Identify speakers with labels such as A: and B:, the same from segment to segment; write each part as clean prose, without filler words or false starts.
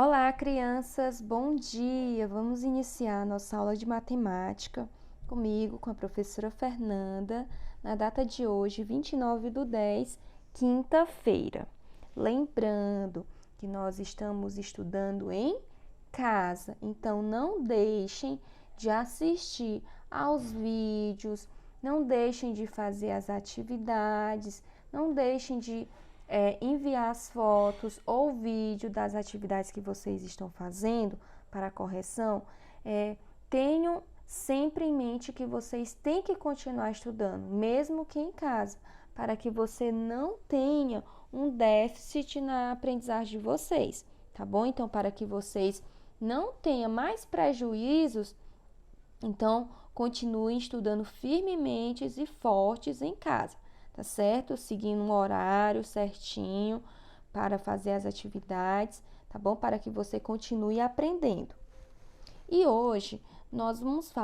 A: Olá, crianças, bom dia! Vamos iniciar nossa aula de matemática comigo, com a professora Fernanda, na data de hoje, 29/10, quinta-feira. Lembrando que nós estamos estudando em casa, então não deixem de assistir aos vídeos, não deixem de fazer as atividades, não deixem de enviar as fotos ou vídeo das atividades que vocês estão fazendo para correção. Tenham sempre em mente que vocês têm que continuar estudando, mesmo que em casa, para que você não tenha um déficit na aprendizagem de vocês, tá bom? Então, para que vocês não tenham mais prejuízos, então continuem estudando firmemente e fortes em casa, tá certo? Seguindo um horário certinho para fazer as atividades, tá bom? Para que você continue aprendendo. E hoje nós vamos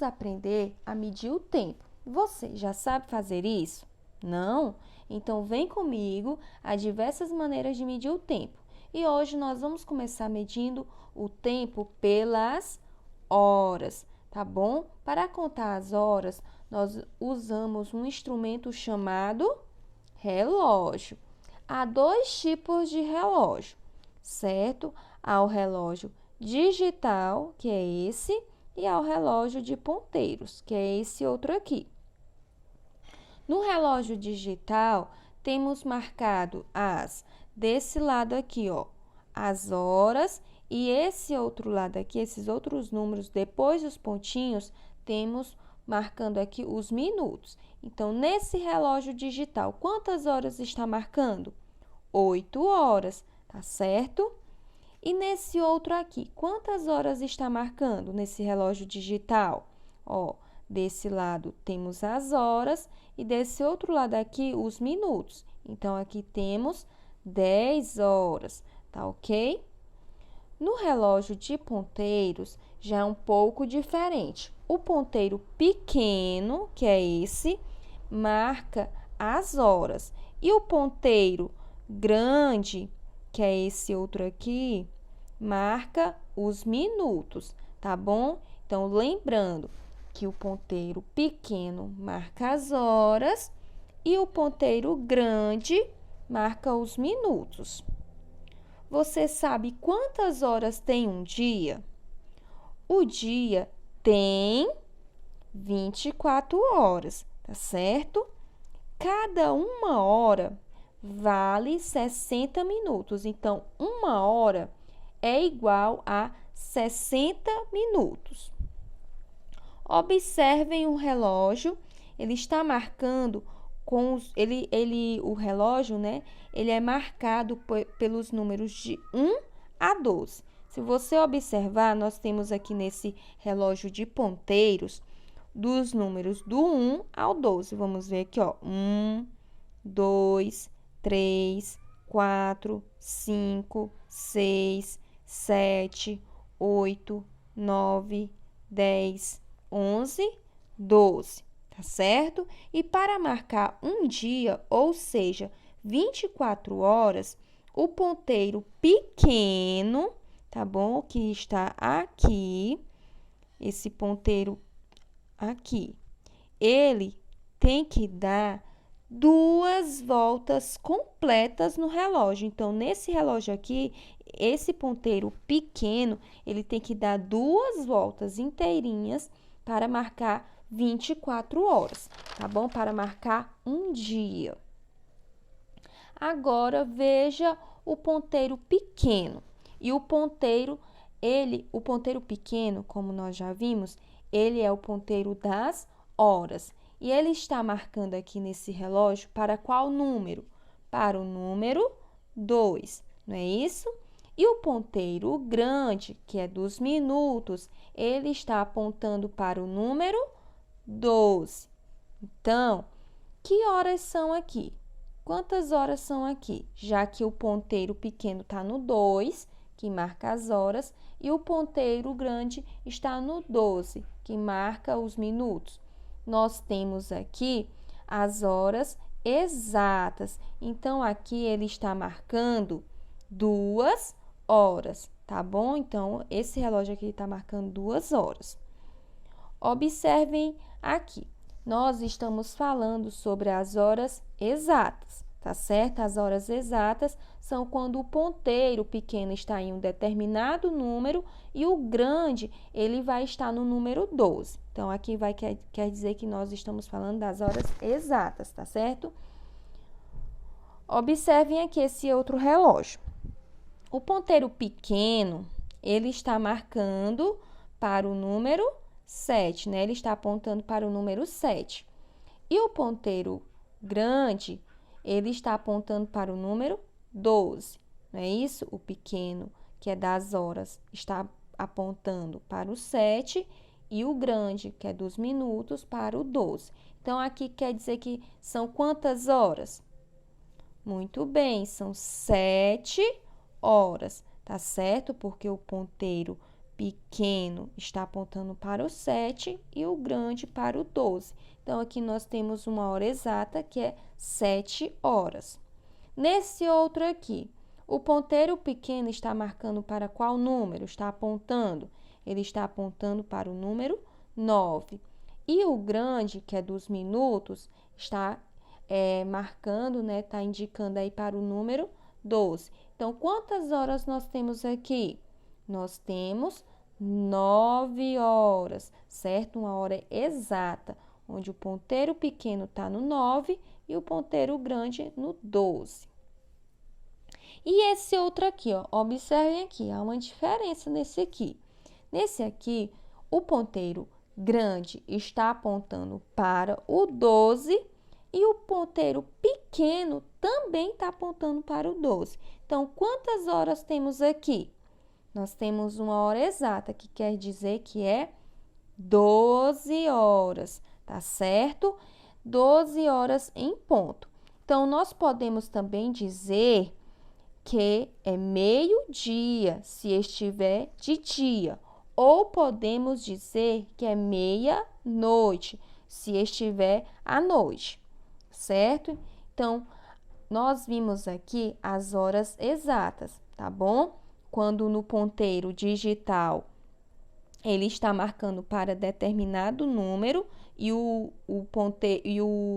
A: aprender a medir o tempo. Você já sabe fazer isso? Não? Então vem comigo, há diversas maneiras de medir o tempo. E hoje nós vamos começar medindo o tempo pelas horas, tá bom? Para contar as horas, nós usamos um instrumento chamado relógio. Há dois tipos de relógio, certo? Há o relógio digital, que é esse, e há o relógio de ponteiros, que é esse outro aqui. No relógio digital, temos marcado desse lado aqui, ó, as horas, e esse outro lado aqui, esses outros números, depois dos pontinhos, temos marcando aqui os minutos. Então, nesse relógio digital, quantas horas está marcando? 8 horas, tá certo? E nesse outro aqui, quantas horas está marcando nesse relógio digital? Ó, desse lado temos as horas e desse outro lado aqui os minutos. Então, aqui temos 10 horas, tá ok? No relógio de ponteiros, já é um pouco diferente. O ponteiro pequeno, que é esse, marca as horas. E o ponteiro grande, que é esse outro aqui, marca os minutos, tá bom? Então, lembrando que o ponteiro pequeno marca as horas e o ponteiro grande marca os minutos. Você sabe quantas horas tem um dia? O dia tem 24 horas, tá certo? Cada uma hora vale 60 minutos. Então, uma hora é igual a 60 minutos. Observem o relógio, ele está marcando o relógio, né? Ele é marcado pelos números de 1 a 12. Se você observar, nós temos aqui nesse relógio de ponteiros dos números do 1 ao 12. Vamos ver aqui, ó. 1, 2, 3, 4, 5, 6, 7, 8, 9, 10, 11, 12, tá certo? E para marcar um dia, ou seja, 24 horas, o ponteiro pequeno, tá bom? Que está aqui, esse ponteiro aqui, ele tem que dar 2 voltas completas no relógio. Então, nesse relógio aqui, esse ponteiro pequeno, ele tem que dar 2 voltas inteirinhas para marcar 24 horas, tá bom? Para marcar um dia. Agora, veja o ponteiro pequeno. E o ponteiro pequeno, como nós já vimos, ele é o ponteiro das horas. E ele está marcando aqui nesse relógio para qual número? Para o número 2, não é isso? E o ponteiro grande, que é dos minutos, ele está apontando para o número 12. Então, que horas são aqui? Quantas horas são aqui? Já que o ponteiro pequeno está no 2, que marca as horas, e o ponteiro grande está no 12, que marca os minutos. Nós temos aqui as horas exatas. Então, aqui ele está marcando 2 horas, tá bom? Então, esse relógio aqui está marcando 2 horas. Observem aqui, nós estamos falando sobre as horas exatas, tá certo? As horas exatas são quando o ponteiro pequeno está em um determinado número e o grande, ele vai estar no número 12. Então, aqui quer dizer que nós estamos falando das horas exatas, tá certo? Observem aqui esse outro relógio. O ponteiro pequeno, ele está marcando para o número 7, né? Ele está apontando para o número 7. E o ponteiro grande, ele está apontando para o número 12, não é isso? O pequeno, que é das horas, está apontando para o 7 e o grande, que é dos minutos, para o 12. Então, aqui quer dizer que são quantas horas? Muito bem, são 7 horas, tá certo? Porque o ponteiro pequeno está apontando para o 7 e o grande para o 12. Então, aqui nós temos uma hora exata, que é 7 horas. Nesse outro aqui, o ponteiro pequeno está marcando para qual número? Está apontando? Ele está apontando para o número 9. E o grande, que é dos minutos, está marcando, né? Está indicando aí para o número 12. Então, quantas horas nós temos aqui? Nós temos 9 horas, certo? Uma hora exata, onde o ponteiro pequeno está no 9 e o ponteiro grande no 12. E esse outro aqui, ó, observem aqui, há uma diferença nesse aqui. Nesse aqui, o ponteiro grande está apontando para o 12 e o ponteiro pequeno também está apontando para o 12. Então, quantas horas temos aqui? Nós temos uma hora exata, que quer dizer que é 12 horas, tá certo? 12 horas em ponto. Então, nós podemos também dizer que é meio-dia, se estiver de dia. Ou podemos dizer que é meia-noite, se estiver à noite, certo? Então, nós vimos aqui as horas exatas, tá bom? Quando no ponteiro digital ele está marcando para determinado número e o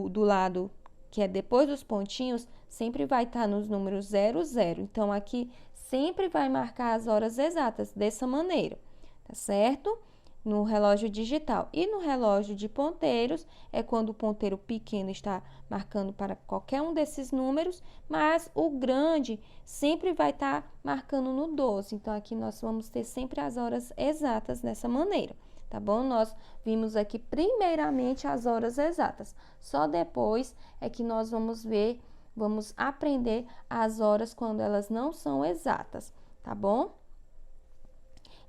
A: do lado que é depois dos pontinhos sempre vai estar nos números 0, 0. Então, aqui sempre vai marcar as horas exatas dessa maneira, tá certo? No relógio digital. E no relógio de ponteiros, é quando o ponteiro pequeno está marcando para qualquer um desses números, mas o grande sempre vai estar marcando no 12. Então, aqui nós vamos ter sempre as horas exatas dessa maneira, tá bom? Nós vimos aqui primeiramente as horas exatas, só depois é que nós vamos aprender as horas quando elas não são exatas, tá bom?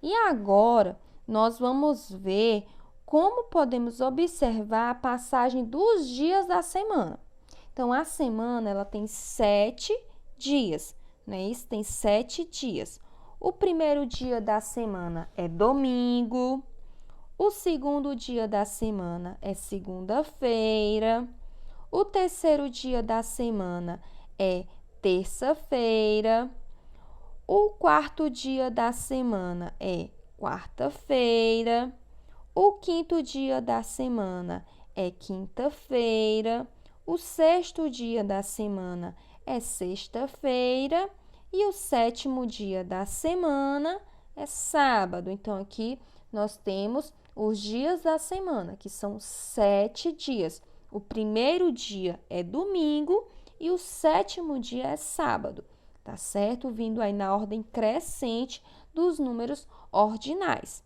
A: E agora, nós vamos ver como podemos observar a passagem dos dias da semana. Então, a semana, ela tem 7 dias, não é isso? Tem 7 dias. O primeiro dia da semana é domingo. O segundo dia da semana é segunda-feira. O terceiro dia da semana é terça-feira. O quarto dia da semana é quarta-feira. O quinto dia da semana é quinta-feira. O sexto dia da semana é sexta-feira. E o sétimo dia da semana é sábado. Então, aqui nós temos os dias da semana, que são 7 dias. O primeiro dia é domingo e o sétimo dia é sábado, tá certo? Vindo aí na ordem crescente dos números ordinais.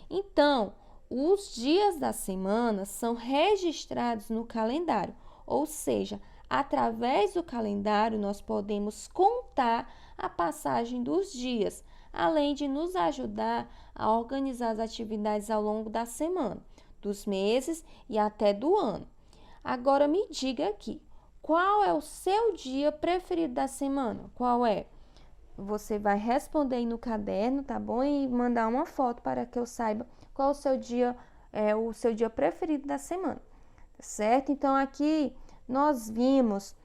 A: Então, os dias da semana são registrados no calendário, ou seja, através do calendário nós podemos contar a passagem dos dias, além de nos ajudar a organizar as atividades ao longo da semana, dos meses e até do ano. Agora me diga aqui, qual é o seu dia preferido da semana? Qual é? Você vai responder aí no caderno, tá bom? E mandar uma foto para que eu saiba qual é o seu dia preferido da semana, tá certo? Então, aqui nós vimos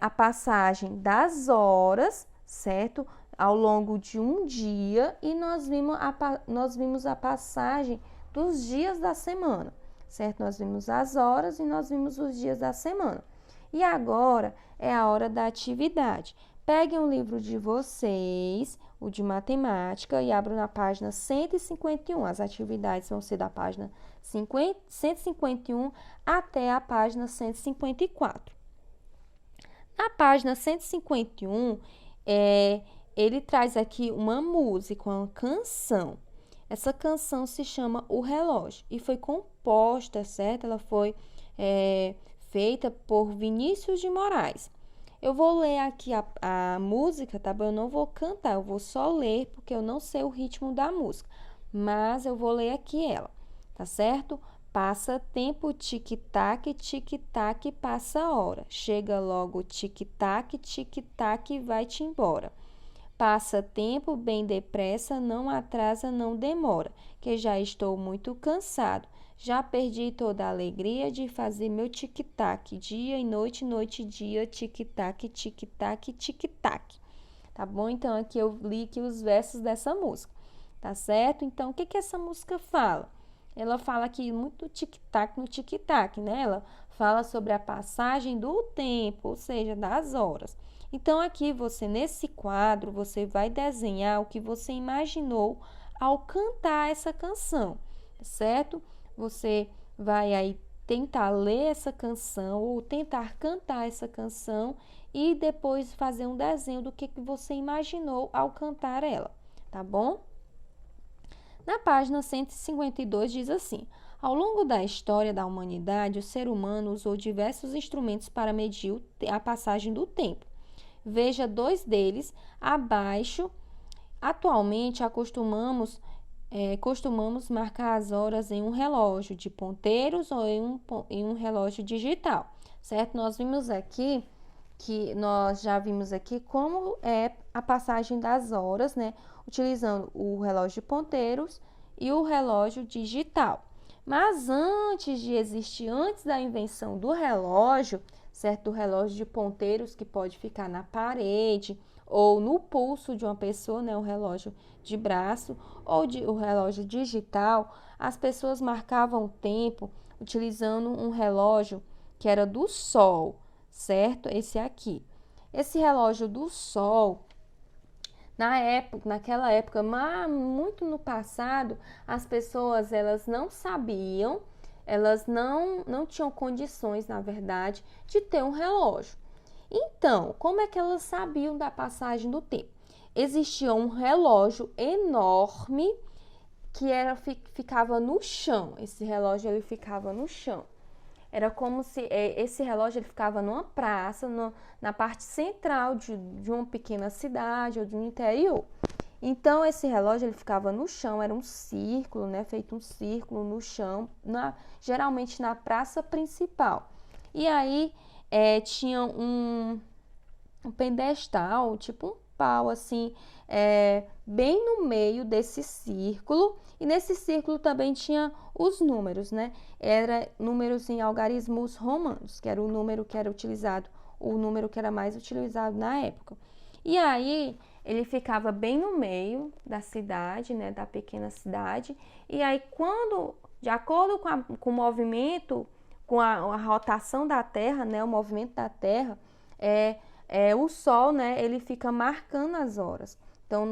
A: a passagem das horas, certo? Ao longo de um dia e nós vimos a passagem dos dias da semana, certo? Nós vimos as horas e nós vimos os dias da semana. E agora é a hora da atividade. Peguem um livro de vocês, o de matemática, e abram na página 151. As atividades vão ser da página 151 até a página 154. Na página 151, ele traz aqui uma música, uma canção. Essa canção se chama O Relógio e foi composta, certo? Ela foi feita por Vinícius de Moraes. Eu vou ler aqui a música, tá bom? Eu não vou cantar, eu vou só ler porque eu não sei o ritmo da música, mas eu vou ler aqui ela, tá certo? Passa tempo, tic-tac, tic-tac, passa hora. Chega logo, tic-tac, tic-tac, vai-te embora. Passa tempo bem depressa, não atrasa, não demora, que já estou muito cansado. Já perdi toda a alegria de fazer meu tic-tac, dia e noite, noite e dia, tic-tac, tic-tac, tic-tac. Tá bom? Então, aqui eu li aqui os versos dessa música, tá certo? Então, o que que essa música fala? Ela fala aqui muito tic-tac no tic-tac, né? Ela fala sobre a passagem do tempo, ou seja, das horas. Então, aqui você, nesse quadro, você vai desenhar o que você imaginou ao cantar essa canção, certo? Você vai aí tentar ler essa canção ou tentar cantar essa canção e depois fazer um desenho do que você imaginou ao cantar ela, tá bom? Na página 152 diz assim: ao longo da história da humanidade, o ser humano usou diversos instrumentos para medir a passagem do tempo. Veja dois deles abaixo. Atualmente, costumamos marcar as horas em um relógio de ponteiros ou em um relógio digital, certo? Nós já vimos aqui como é a passagem das horas, né? Utilizando o relógio de ponteiros e o relógio digital. Mas antes da invenção do relógio, certo? Do relógio de ponteiros que pode ficar na parede ou no pulso de uma pessoa, né? O relógio de braço ou o relógio digital, as pessoas marcavam o tempo utilizando um relógio que era do sol, certo? Esse aqui. Esse relógio do sol, naquela época, muito no passado, as pessoas elas não sabiam, elas não tinham condições, na verdade, de ter um relógio. Então, como é que elas sabiam da passagem do tempo? Existia um relógio enorme que ficava no chão. Esse relógio ele ficava no chão. Era como se esse relógio ele ficava numa praça, na parte central de uma pequena cidade ou de um interior. Então, esse relógio ele ficava no chão, era um círculo, né? Feito um círculo no chão, geralmente na praça principal. E aí tinha um pedestal, tipo um pau, assim, bem no meio desse círculo. E nesse círculo também tinha os números, né? Era números em algarismos romanos, que era o número que era utilizado, o número que era mais utilizado na época. E aí ele ficava bem no meio da cidade, né? Da pequena cidade. E aí de acordo com o movimento, com a rotação da Terra, né? O movimento da Terra, o Sol, né? Ele fica marcando as horas. Então,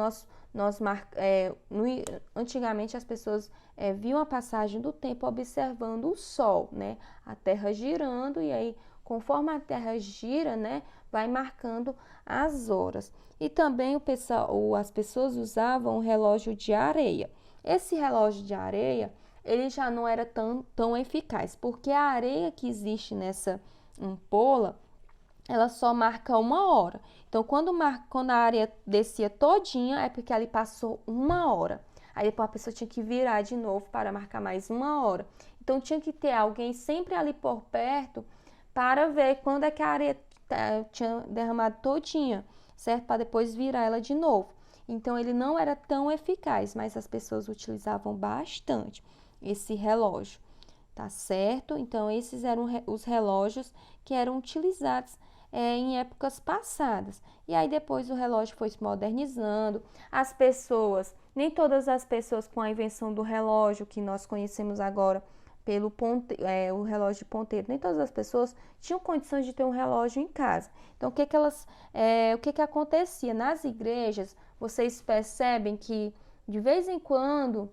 A: antigamente as pessoas viam a passagem do tempo observando o Sol, né? A Terra girando e aí, conforme a Terra gira, né? Vai marcando as horas. E também as pessoas usavam o relógio de areia. Esse relógio de areia, ele já não era tão eficaz, porque a areia que existe nessa ampola, ela só marca 1 hora. Então, quando a areia descia todinha, é porque ali passou 1 hora. Aí depois a pessoa tinha que virar de novo para marcar mais 1 hora. Então, tinha que ter alguém sempre ali por perto para ver quando é que a areia tinha derramado todinha, certo? Para depois virar ela de novo. Então, ele não era tão eficaz, mas as pessoas utilizavam bastante esse relógio, tá certo? Então, esses eram os relógios que eram utilizados em épocas passadas. E aí depois o relógio foi se modernizando, as pessoas, nem todas as pessoas com a invenção do relógio que nós conhecemos agora, o relógio de ponteiro, nem todas as pessoas tinham condições de ter um relógio em casa. Então, o que acontecia? Nas igrejas, vocês percebem que de vez em quando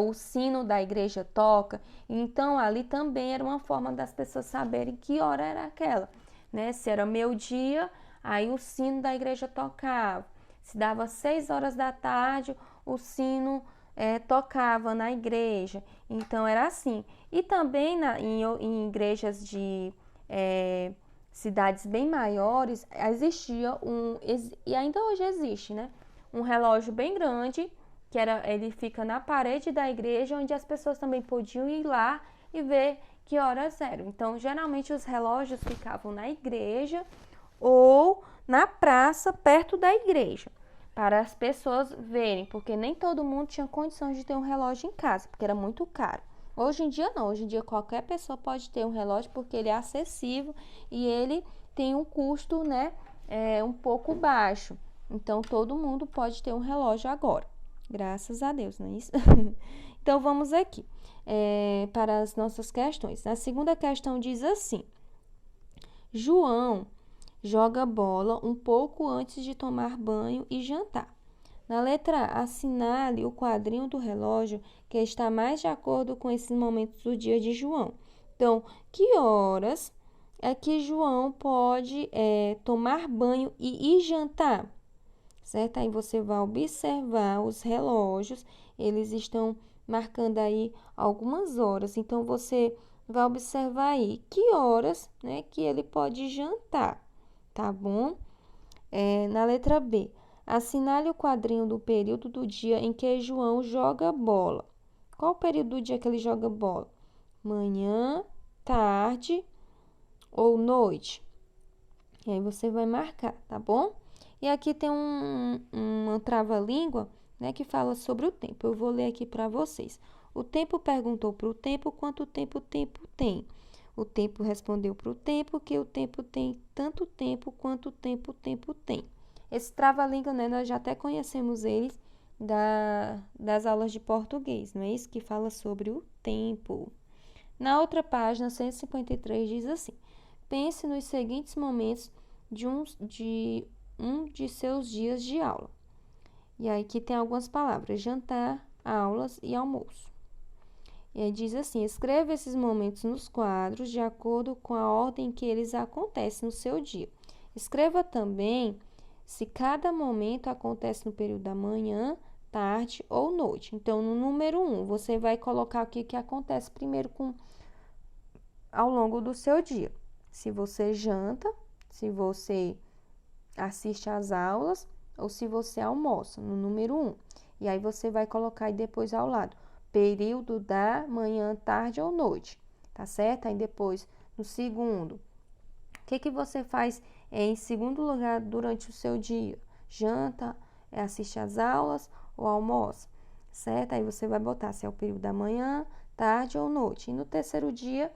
A: o sino da igreja toca, então ali também era uma forma das pessoas saberem que hora era aquela, né? Se era meio-dia, aí o sino da igreja tocava. Se dava 6 horas da tarde, o sino tocava na igreja. Então era assim. E também em igrejas de cidades bem maiores, existia e ainda hoje existe, né? Um relógio bem grande, ele fica na parede da igreja, onde as pessoas também podiam ir lá e ver que horas eram. Então, geralmente os relógios ficavam na igreja ou na praça perto da igreja, para as pessoas verem, porque nem todo mundo tinha condições de ter um relógio em casa, porque era muito caro. Hoje em dia não, hoje em dia qualquer pessoa pode ter um relógio porque ele é acessível e ele tem um custo, né, um pouco baixo. Então todo mundo pode ter um relógio agora. Graças a Deus, não é isso? Então vamos aqui para as nossas questões. A segunda questão diz assim: João joga bola um pouco antes de tomar banho e jantar. Na letra A, assinale o quadrinho do relógio que está mais de acordo com esses momentos do dia de João. Então, que horas é que João pode tomar banho e ir jantar? Certo? Aí você vai observar os relógios, eles estão marcando aí algumas horas. Então, você vai observar aí que horas, né, que ele pode jantar, tá bom? Na letra B, assinale o quadrinho do período do dia em que João joga bola. Qual o período do dia que ele joga bola? Manhã, tarde ou noite? E aí você vai marcar, tá bom? E aqui tem uma trava-língua, né, que fala sobre o tempo. Eu vou ler aqui para vocês. O tempo perguntou para o tempo quanto tempo o tempo tem. O tempo respondeu para o tempo que o tempo tem tanto tempo quanto o tempo tem. Esse trava-língua, né, nós já até conhecemos eles das aulas de português, não é isso? Que fala sobre o tempo. Na outra página, 153, diz assim: pense nos seguintes momentos de um de seus dias de aula. E aí aqui tem algumas palavras: jantar, aulas e almoço. E aí diz assim: escreva esses momentos nos quadros de acordo com a ordem que eles acontecem no seu dia. Escreva também se cada momento acontece no período da manhã, tarde ou noite. Então, no número 1, você vai colocar o que acontece primeiro ao longo do seu dia. Se você janta, se você assiste às aulas ou se você almoça, no número 1. E aí você vai colocar aí depois ao lado, período da manhã, tarde ou noite, tá certo? Aí depois, no segundo, o que você faz em segundo lugar durante o seu dia? Janta, assiste às aulas ou almoça, certo? Aí você vai botar se é o período da manhã, tarde ou noite. E no terceiro dia,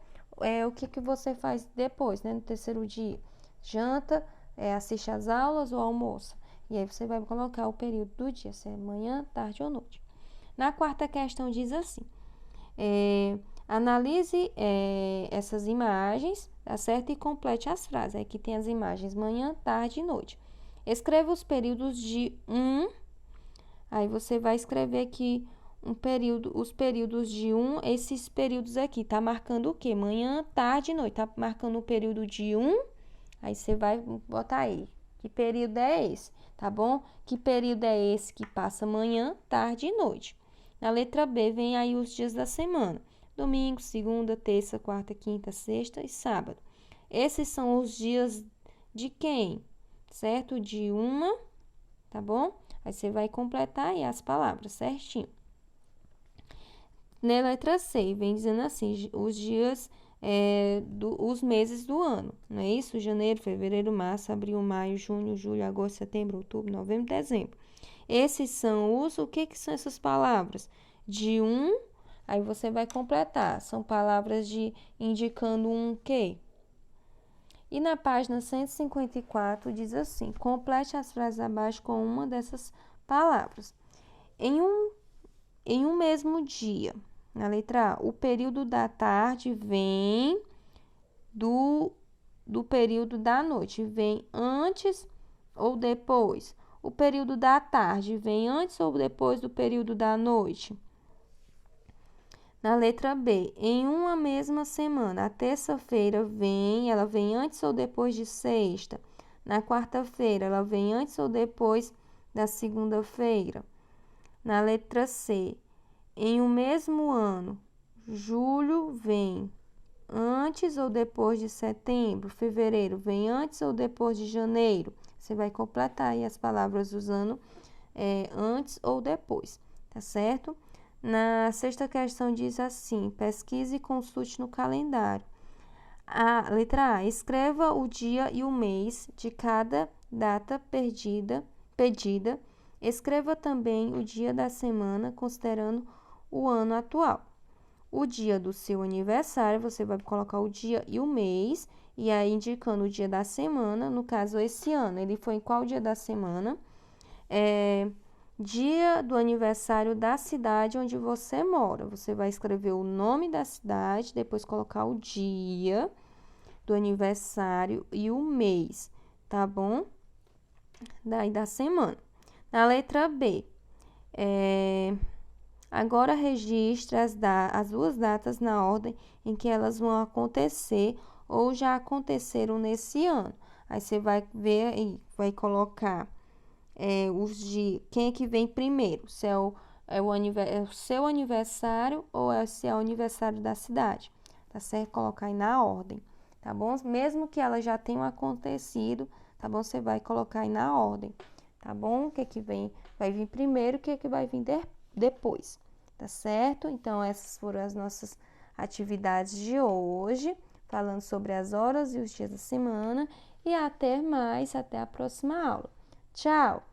A: o que você faz depois, né? No terceiro dia, janta, assiste às aulas ou almoça. E aí você vai colocar o período do dia, se é manhã, tarde ou noite. Na quarta questão diz assim: analise essas imagens, tá certo? E complete as frases. Aqui tem as imagens manhã, tarde e noite. Escreva os períodos de aí você vai escrever aqui os períodos de esses períodos aqui, tá marcando o quê? Manhã, tarde e noite, tá marcando o período de aí você vai botar aí, que período é esse, tá bom? Que período é esse que passa manhã, tarde e noite? Na letra B, vem aí os dias da semana: domingo, segunda, terça, quarta, quinta, sexta e sábado. Esses são os dias de quem? Certo? De tá bom? Aí você vai completar aí as palavras certinho. Na letra C, vem dizendo assim, os dias, os meses do ano, não é isso? Janeiro, fevereiro, março, abril, maio, junho, julho, agosto, setembro, outubro, novembro, dezembro. Esses são o que são essas palavras? De aí você vai completar. São palavras indicando um quê? E na página 154 diz assim: complete as frases abaixo com uma dessas palavras. Em um mesmo dia, na letra A, o período da tarde vem do período da noite. Vem antes ou depois? O período da tarde vem antes ou depois do período da noite? Na letra B, em uma mesma semana, a terça-feira ela vem antes ou depois de sexta? Na quarta-feira, ela vem antes ou depois da segunda-feira? Na letra C, em um mesmo ano, julho vem antes ou depois de setembro? Fevereiro vem antes ou depois de janeiro? Você vai completar aí as palavras usando antes ou depois, tá certo? Na sexta questão diz assim: pesquise e consulte no calendário. A letra A, escreva o dia e o mês de cada data pedida. Escreva também o dia da semana, considerando o ano atual. O dia do seu aniversário, você vai colocar o dia e o mês, e aí indicando o dia da semana. No caso, esse ano, ele foi em qual dia da semana? Dia do aniversário da cidade onde você mora. Você vai escrever o nome da cidade, depois colocar o dia do aniversário e o mês, tá bom? Daí da semana. Na letra B, agora registre as duas datas na ordem em que elas vão acontecer ou já aconteceram nesse ano. Aí você vai ver e vai colocar os dias, quem é que vem primeiro, se é o seu aniversário ou se é o aniversário da cidade, tá certo? Colocar aí na ordem, tá bom? Mesmo que elas já tenham acontecido, tá bom? Você vai colocar aí na ordem, tá bom? O que é que vai vir primeiro, o que é que vai vir depois, tá certo? Então, essas foram as nossas atividades de hoje, falando sobre as horas e os dias da semana, e até mais, até a próxima aula. Tchau!